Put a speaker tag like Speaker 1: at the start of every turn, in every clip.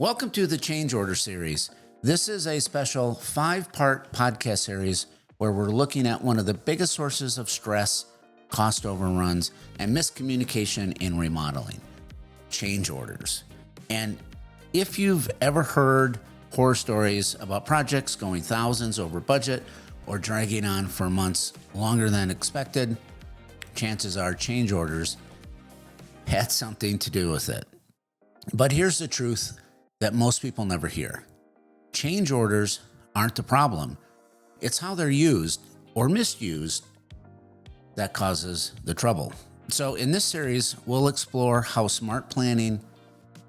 Speaker 1: Welcome to the Change Order series. This is a special 5-part podcast series where we're looking at one of the biggest sources of stress, cost overruns, and miscommunication in remodeling, change orders. And if you've ever heard horror stories about projects going thousands over budget or dragging on for months longer than expected, chances are change orders had something to do with it. But here's the truth that most people never hear. Change orders aren't the problem. It's how they're used or misused that causes the trouble. So in this series, we'll explore how smart planning,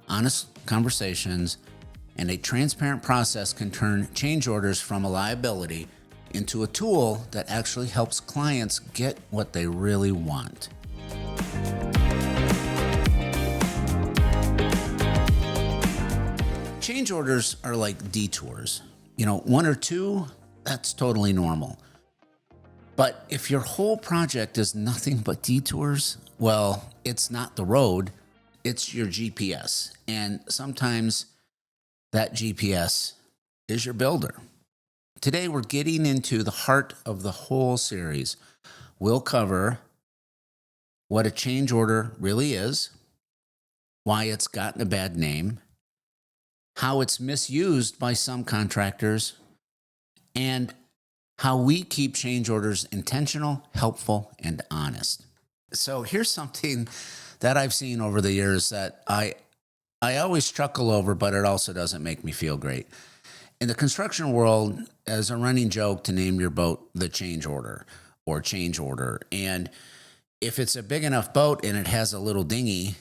Speaker 1: honest conversations, and a transparent process can turn change orders from a liability into a tool that actually helps clients get what they really want. Change orders are like detours. One or two, that's totally normal. But if your whole project is nothing but detours, well, it's not the road, it's your GPS. And sometimes that GPS is your builder. Today, we're getting into the heart of the whole series. We'll cover what a change order really is, why it's gotten a bad name, how it's misused by some contractors, and how we keep change orders intentional, helpful, and honest. So here's something that I've seen over the years that I always chuckle over, but it also doesn't make me feel great. In the construction world, as a running joke to name your boat the change order or change order. And if it's a big enough boat and it has a little dinghy,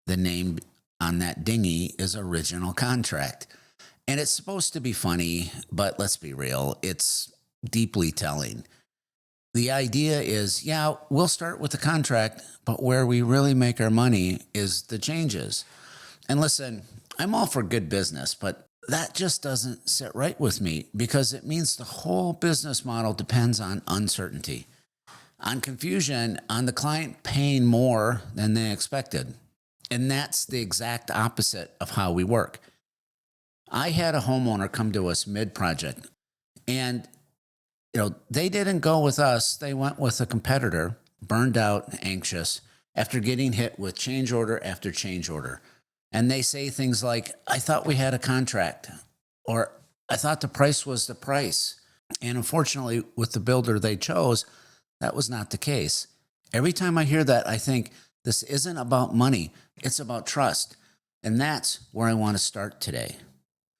Speaker 1: the name on that dinghy is original contract. And it's supposed to be funny, but let's be real, it's deeply telling. The idea is, we'll start with the contract, but where we really make our money is the changes. And listen, I'm all for good business, but that just doesn't sit right with me because it means the whole business model depends on uncertainty, on confusion, on the client paying more than they expected. And that's the exact opposite of how we work. I had a homeowner come to us mid-project, and they didn't go with us. They went with a competitor, burned out, anxious, after getting hit with change order after change order. And they say things like, I thought we had a contract, or I thought the price was the price. And unfortunately, with the builder they chose, that was not the case. Every time I hear that, I think, this isn't about money, it's about trust. And that's where I want to start today.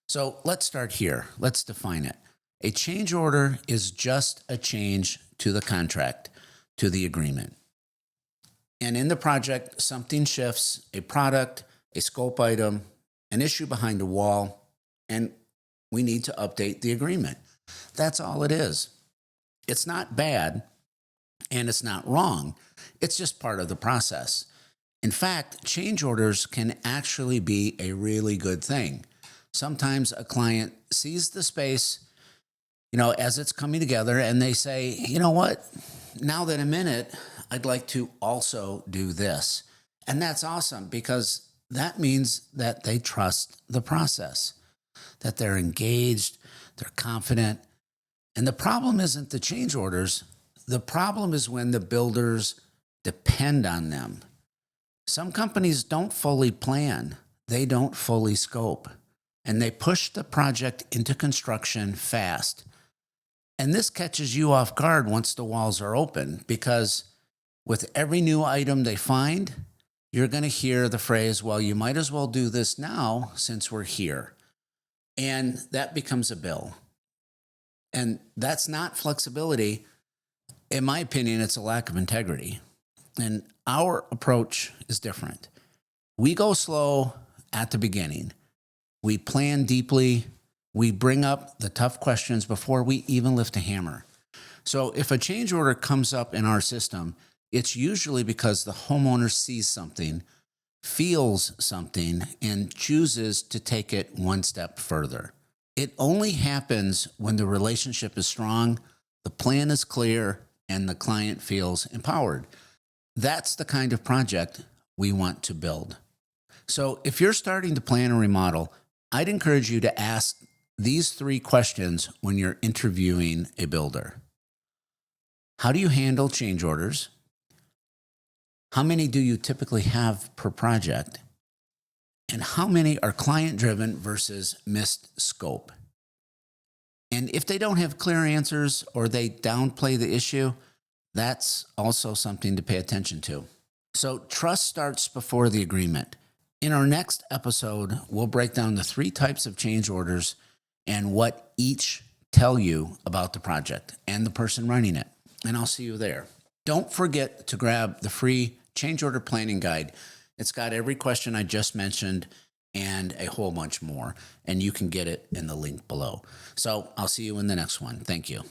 Speaker 1: So let's start here. Let's define it. A change order is just a change to the contract, to the agreement. And in the project, something shifts, a product, a scope item, an issue behind a wall, and we need to update the agreement. That's all it is. It's not bad, and it's not wrong. It's just part of the process. In fact, change orders can actually be a really good thing. Sometimes a client sees the space, as it's coming together, and they say, you know what, now that I'm in it, I'd like to also do this. And that's awesome because that means that they trust the process, that they're engaged, they're confident. And the problem isn't the change orders. The problem is when the builders depend on them. Some companies don't fully plan. They don't fully scope. And they push the project into construction fast. And this catches you off guard once the walls are open, because with every new item they find, you're going to hear the phrase, well, you might as well do this now since we're here. And that becomes a bill. And that's not flexibility. In my opinion, it's a lack of integrity. And our approach is different. We go slow at the beginning. We plan deeply. We bring up the tough questions before we even lift a hammer. So if a change order comes up in our system, it's usually because the homeowner sees something, feels something, and chooses to take it one step further. It only happens when the relationship is strong, the plan is clear, and the client feels empowered. That's the kind of project we want to build. So if you're starting to plan a remodel, I'd encourage you to ask these 3 questions when you're interviewing a builder. How do you handle change orders? How many do you typically have per project? And how many are client driven versus missed scope? And if they don't have clear answers or they downplay the issue, that's also something to pay attention to. So trust starts before the agreement. In our next episode, we'll break down the 3 types of change orders and what each tell you about the project and the person running it. And I'll see you there. Don't forget to grab the free change order planning guide. It's got every question I just mentioned and a whole bunch more, and you can get it in the link below. So I'll see you in the next one. Thank you.